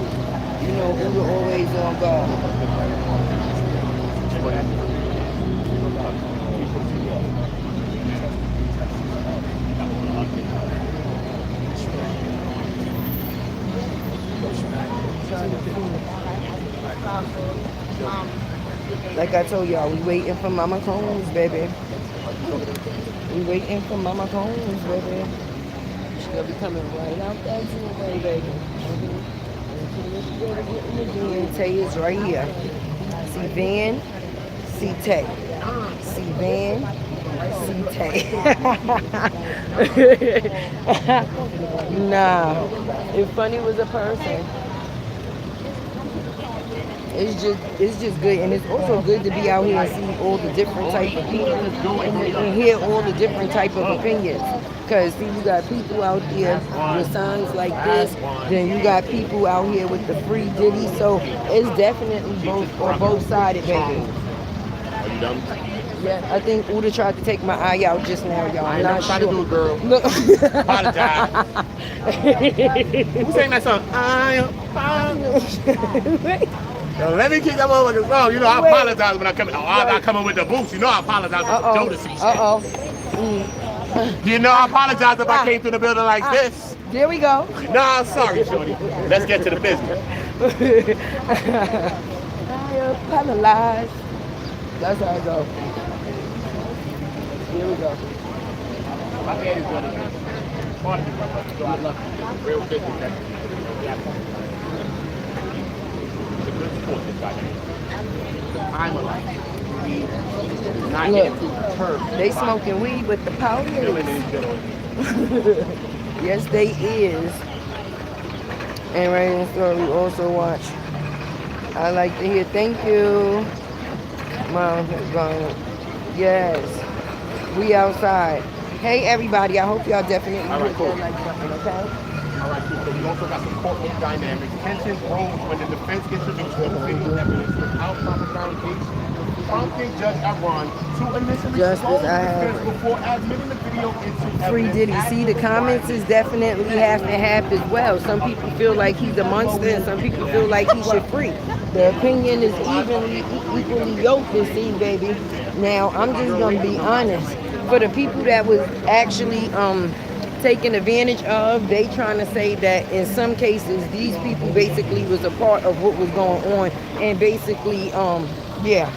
You know, we were always on guard. Like I told y'all, we waiting for Mama Combs, baby. We waiting for Mama Combs, baby. She's gonna be coming right out that doorway, baby. And Tay is right here. See Van, see Tay. See Van, see Tay. Nah, if Funny was a person. It's just good, and it's also good to be out here and see all the different type of people and hear all the different type of opinions. Because see, you got people out here with signs like this, then you got people out here with the free Diddy. So it's definitely both sided, baby. Are you done? Yeah, I think Uda tried to take my eye out just now, y'all. I I'm ain't not never tried to do sure. it, girl. Look. Apologize. Who sang that song? I apologize. Yo, let me keep that motherfucking song. You know, I apologize when I come in. Oh, I'm not coming with the boots. You know I apologize for the shit. You know I apologize if I came through the building like this. There we go. Nah, sorry, shorty. Let's get to the business. I apologize. That's how I go. Here we go. My dad is one of them. Part of me, brother, so I love you. Real business. It's a good sport, this guy. I'm alive. Not Look, getting too curved. they smoking weed with the powder. Feeling it. Yes, they is. And right in the store, we also watch. I like to hear thank you. Mom is going. Yes, we outside. Hey everybody, I hope y'all definitely hit that like button, okay? All right, cool. So we also got some courtroom dynamics. Tension grows when the defense introduces video evidence without proper foundation, prompting Judge Aron to initially Justice, close the I have defense before admitting the video into Free evidence. Diddy. See, the comments is definitely half and half as well. Some people feel like he's a monster and some people feel like he should free. The opinion is equally yoked this see, baby. Now, I'm just going to be honest. For the people that was actually taken advantage of. They trying to say that in some cases these people basically was a part of what was going on, and basically yeah.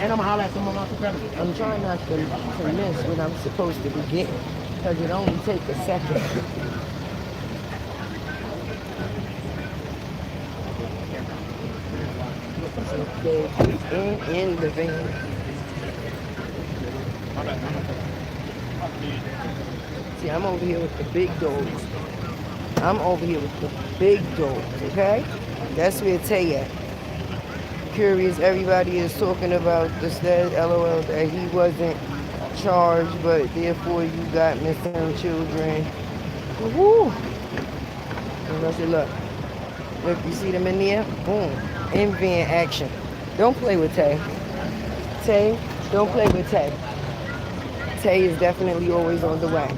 And I'm gonna holler at some of my competitors. I'm trying not to miss what I'm supposed to be getting, because it only takes a second. Okay, in the van. See, I'm over here with the big dogs. I'm over here with the big dogs, okay? That's where Tay at. Curious, everybody is talking about the stat, LOL, that he wasn't charged, but therefore you got missing children. Woohoo! And I said, look, you see them in there? Boom. In van action. Don't play with Tay. Tay, don't play with Tay. Tay is definitely always on the way.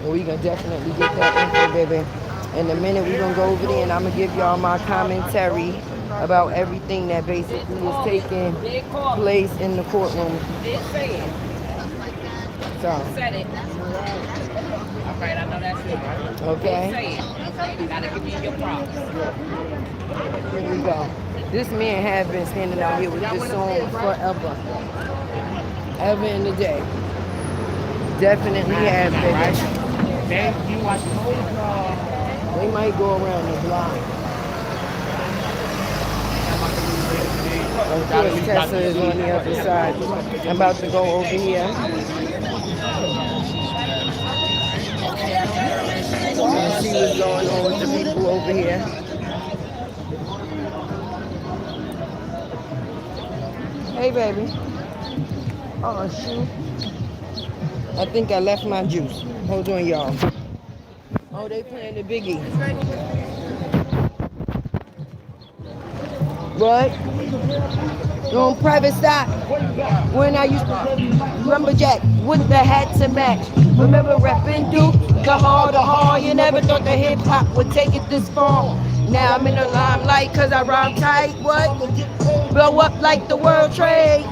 And we gonna definitely get that info, baby. In a minute, we gonna go over there and I'm gonna give y'all my commentary about everything that basically is taking place in the courtroom. So. Said it. All right, I know that's it. Okay. Say it. You gotta give me your props. Here we go. This man have been standing out here with this song forever. Ever in the day. Definitely have, baby. Then you watch They might go around the block. Of course, Tessa is on the other side. I'm about to go over here. And see what's going on with the people over here. Hey, baby. Oh, shoot. I think I left my juice. Hold on, y'all. Oh, they playing the biggie. What? You on private stock? When I used to lumberjack with the hat to match. Remember repping Duke? The hard. You never thought the hip hop would take it this far. Now I'm in the limelight cause I rhyme tight. What? Blow up like the world trade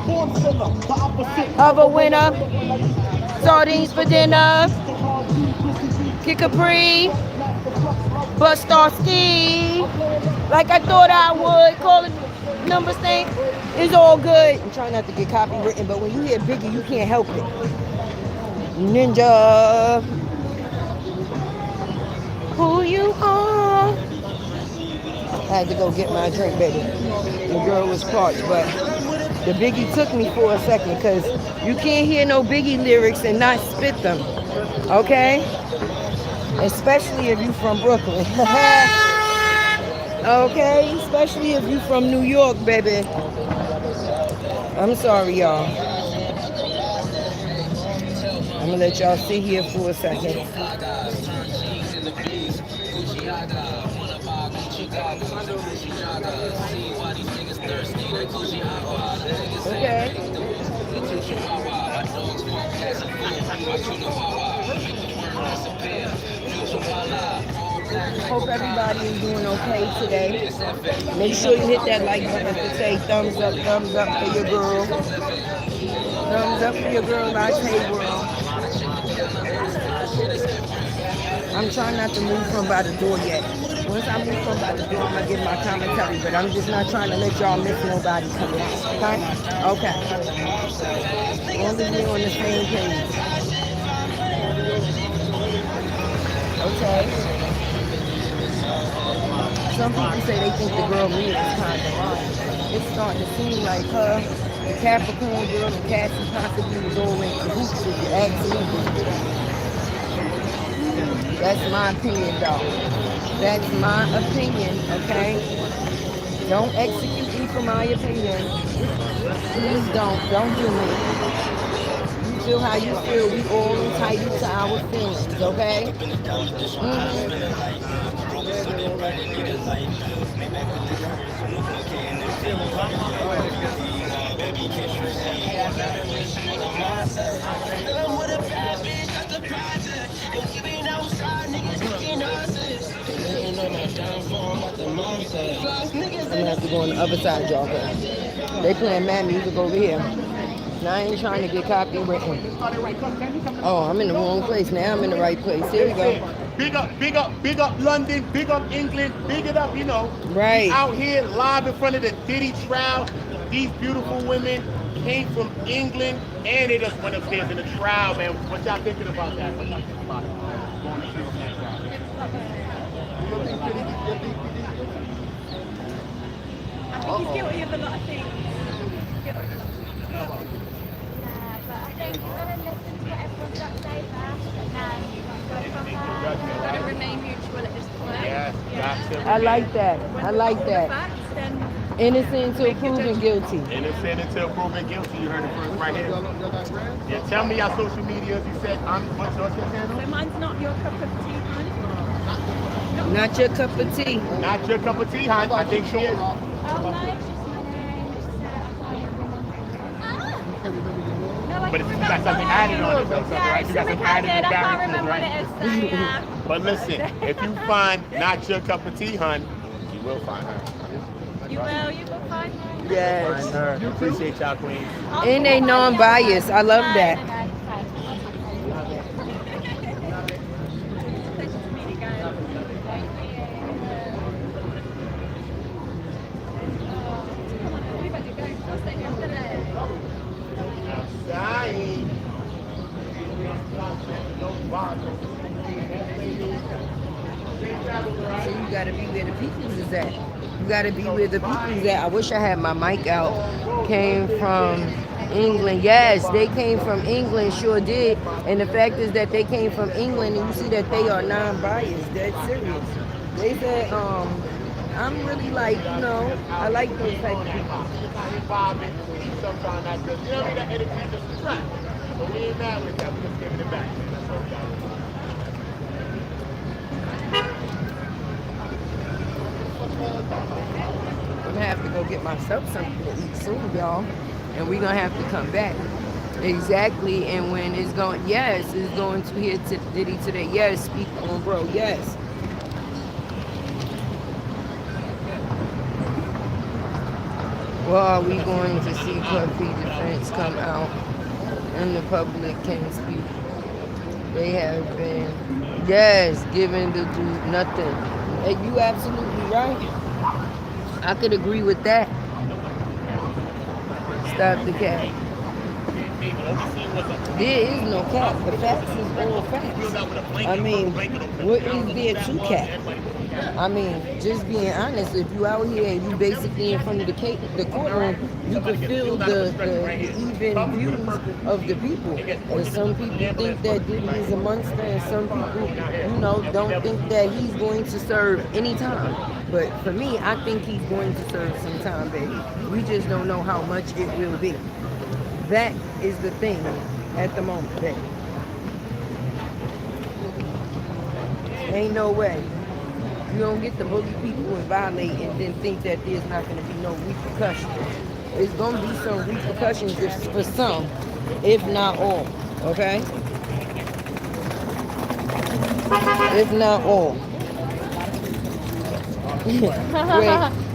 of a winner. Sardines for dinner. Kick a Capri. Bust off ski. Like I thought I would. Call it numbers thing. It's all good. I'm trying not to get copywritten, but when you hear Biggie, you can't help it. Ninja. Who you are? I had to go get my drink, baby. The girl was parched, but the Biggie took me for a second because you can't hear no Biggie lyrics and not spit them, okay? Especially if you from Brooklyn. Okay? Especially if you from New York, baby. I'm sorry, y'all. I'm gonna let y'all sit here for a second. Okay. Hope everybody is doing okay today. Make sure you hit that like button to say thumbs up for your girl. Thumbs up for your girl, ITSLATEWORLD. I'm trying not to move from by the door yet. Once I move from by the door, I'm going to give my commentary, but I'm just not trying to let y'all miss nobody coming out, okay? Okay. As long as we're on the same page. Okay. Some people say they think the girl Mia is kind of lying. It's starting to seem like her, the Capricorn girl, and Cassie possibly was all in cahoots if you ask me. That's my opinion, though. That's my opinion, okay? Don't execute me for my opinion. Please don't do me. You feel how you feel. We all entitled to our feelings, okay? I'm gonna have to go on the other side, y'all. They playing mad music over here. Now I ain't trying to get copywritten. Started right. Come, can you come? Oh, I'm in the wrong place. Now I'm in the right place. Here we go. Big up, big up, big up London, big up England, big it up, you know. Right. We out here live in front of the Diddy trial. These beautiful women came from England and they just went upstairs in the trial, man. What y'all thinking about that? What y'all thinking about it? Going upstairs in that trial. I think he's guilty of a lot of things. But I think you've got to listen to what everyone's got to say first, and then you've got to go from there. Got to remain mutual at this point. Yes, gotcha. I like that. I like All the that. facts, then Innocent until proven guilty. Innocent until proven guilty. You heard it first right here. Yeah, tell me your social medias. You said what's your channel? so mine's not your cup of tea, honey. Not your cup of tea. Not your cup of tea, hon. I think she is. Oh, no, it's just my name. It's just, I can't remember. No, I But can if you got remember something what added on it, though, Yeah, right? You got something something added added. I can't characters, remember what right? it is, so yeah. But listen, if you find not your cup of tea, hun, you will find her. You will find her. Yes. Find her. Appreciate y'all, queen. And they non-biased. I love that. Pleasure to meet you guys. Outside. So you gotta be where the peoples is at. You gotta be where the people's at. I wish I had my mic out. Came from England. Yes, they came from England, sure did. And the fact is that they came from England and you see that they are non-biased. That's serious. They said, I'm really like, you know, I like those type of people. Sometimes not good. You know what I mean? That energy just attract. But we ain't mad with that. We just giving it back. That's all we got. I'm gonna have to go get myself something to eat soon, y'all. And we're gonna have to come back. Exactly, and when it's going, yes, it's going to here to Diddy today. Yes, speak on, bro, yes. Well, are we going to see Puffy defense come out and the public can speak? They have been, yes, giving the dude nothing. And you absolutely right. I could agree with that. Stop the cat. There is no cap. The facts is all facts. I mean, what is there to cap? I mean, just being honest, if you out here and you basically in front of the courtroom, you can feel the even views of the people. And some people think that Diddy is a monster, and some people, you know, don't think that he's going to serve any time. But for me, I think he's going to serve some time, baby. We just don't know how much it will be. That is the thing at the moment, baby. Ain't no way. You don't get to bully people and violate and then think that there's not going to be no repercussions. There's going to be some repercussions for some, if not all, okay? If not all. Wait,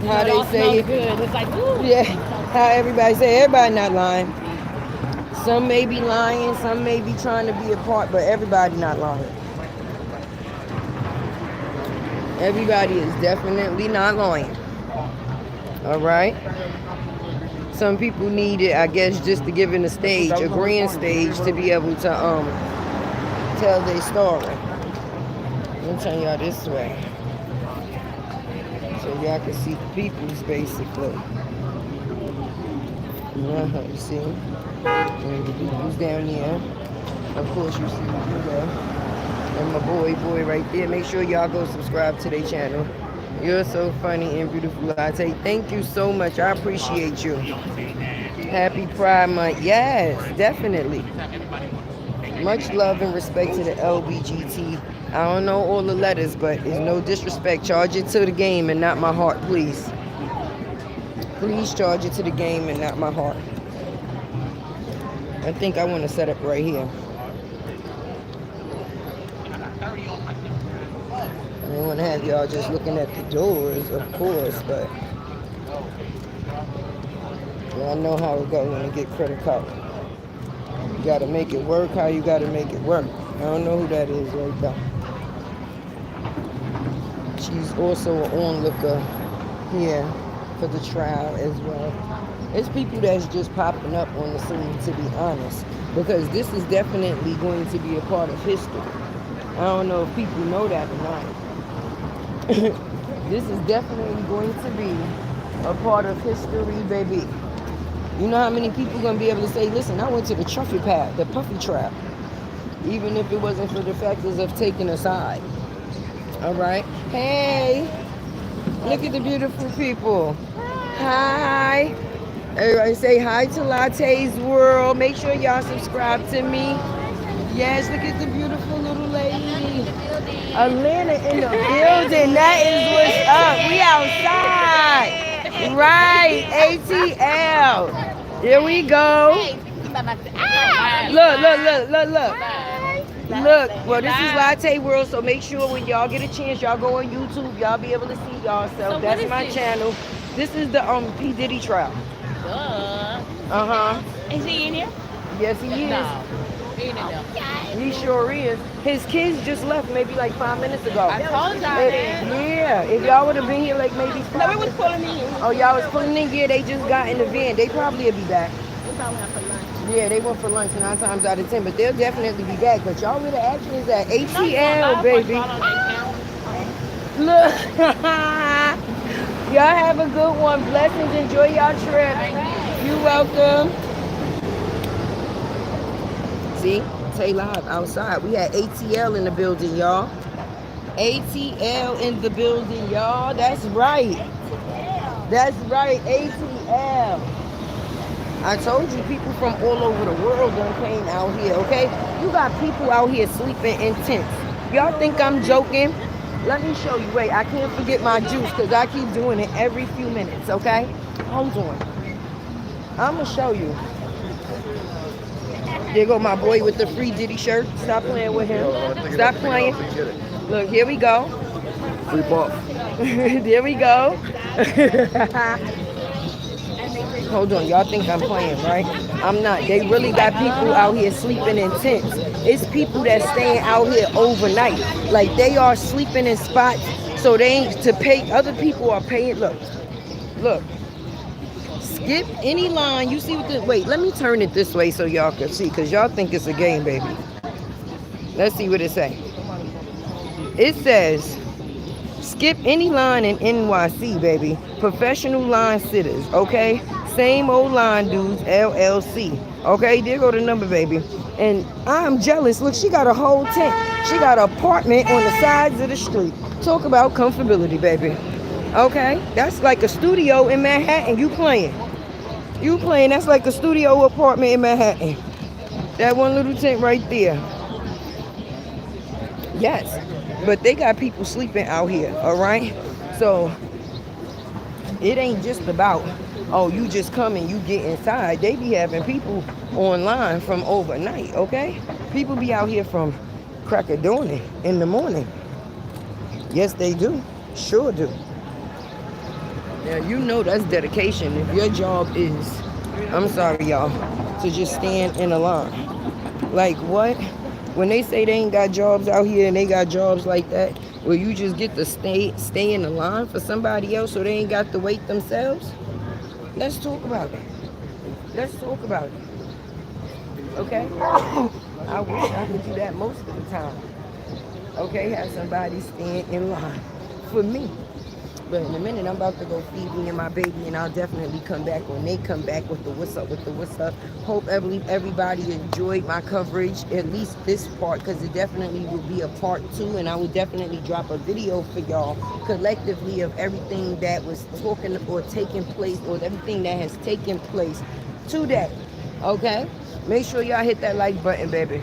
how they say it? Good. It's like, ooh. Yeah, how everybody say, everybody not lying. Some may be lying, some may be trying to be a part, but everybody not lying. Everybody is definitely not lying. All right? Some people need it, I guess, just to give it a stage, a grand stage, to be able to tell their story. Let me turn y'all this way, so y'all can see the peoples, basically. You see? And the peoples down there. Of course, you see the and my boy right there. Make sure y'all go subscribe to their channel. You're so funny and beautiful. I say thank you so much. I appreciate you. Happy Pride Month. Yes, definitely. Much love and respect to the LBGT. I don't know all the letters, but it's no disrespect. Charge it to the game and not my heart, please. Please charge it to the game and not my heart. I think I want to set up right here. I don't want to have y'all just looking at the doors, of course, but y'all know how it goes when you get credit card. gotta make it work how you gotta make it work. I don't know who that is right there. She's also an onlooker here for the trial as well. It's people that's just popping up on the scene, to be honest, because this is definitely going to be a part of history. I don't know if people know that or not. This is definitely going to be a part of history, baby. You know how many people gonna be able to say, listen, I went to the truffle pad, the puffy trap, even if it wasn't for the factors of taking a side. All right. Hey, look at the beautiful people. Hi. Everybody say hi to Latte's World. Make sure y'all subscribe to me. Yes, look at the beautiful little lady. Atlanta in the building. That is what's up. We outside. Right. ATL. Here we go. Look. Look, well, this is Latte World, so make sure when y'all get a chance, y'all go on YouTube, y'all be able to see y'all. So that's my channel. This is the P. Diddy trial. Is he in here? Yes, he is. No. He ain't in there. He sure is. His kids just left maybe like 5 minutes ago. I told y'all that. Yeah, if y'all would have been here like maybe 5 No, we was pulling in. Oh, y'all was pulling in? Yeah, they just got in the van. They probably will be back. We probably have for lunch. Yeah, they went for lunch 9 times out of 10, but they'll definitely be back. But y'all where the action is at ATL, baby. Look. Y'all have a good one. Blessings. Enjoy y'all trip. You're welcome. See? Tay Live outside. We had ATL in the building, y'all. ATL in the building, y'all. That's right. That's right. ATL. I told you, people from all over the world done came out here, okay? You got people out here sleeping in tents. Y'all think I'm joking? Let me show you. Wait, I can't forget my juice because I keep doing it every few minutes, okay? Hold on. I'm going to show you. There go my boy with the free Diddy shirt. Stop playing with him. Stop playing. Look, here we go. Free ball. There we go. Hold on, y'all think I'm playing, right? I'm not. They really got people out here sleeping in tents. It's people that staying out here overnight. Like they are sleeping in spots, so they ain't to pay. Other people are paying. Look. Skip any line. You see what the, wait, let me turn it this way so y'all can see, because y'all think it's a game, baby. Let's see what it say. It says, skip any line in NYC, baby. Professional line sitters, okay? Same old line dudes, LLC. Okay, there go the number, baby. And I'm jealous. Look, she got a whole tent. She got an apartment on the sides of the street. Talk about comfortability, baby. Okay, that's like a studio in Manhattan. You playing. That's like a studio apartment in Manhattan. That one little tent right there. Yes, but they got people sleeping out here, all right? So it ain't just about, oh, you just come and you get inside. They be having people online from overnight, okay? People be out here from crack of dawn in the morning. Yes, they do. Sure do. Now, you know that's dedication. If your job is, I'm sorry, y'all, to just stand in a line. Like, what? When they say they ain't got jobs out here and they got jobs like that, where you just get to stay in the line for somebody else so they ain't got to wait themselves? Let's talk about it. Let's talk about it. Okay? I wish I could do that most of the time. Okay? Have somebody stand in line for me. But in a minute, I'm about to go feed me and my baby, and I'll definitely come back when they come back with the what's up, Hope everybody enjoyed my coverage, at least this part, because it definitely will be a part 2, and I will definitely drop a video for y'all collectively of everything that was talking or taking place, or everything that has taken place today. Okay? Make sure y'all hit that like button, baby.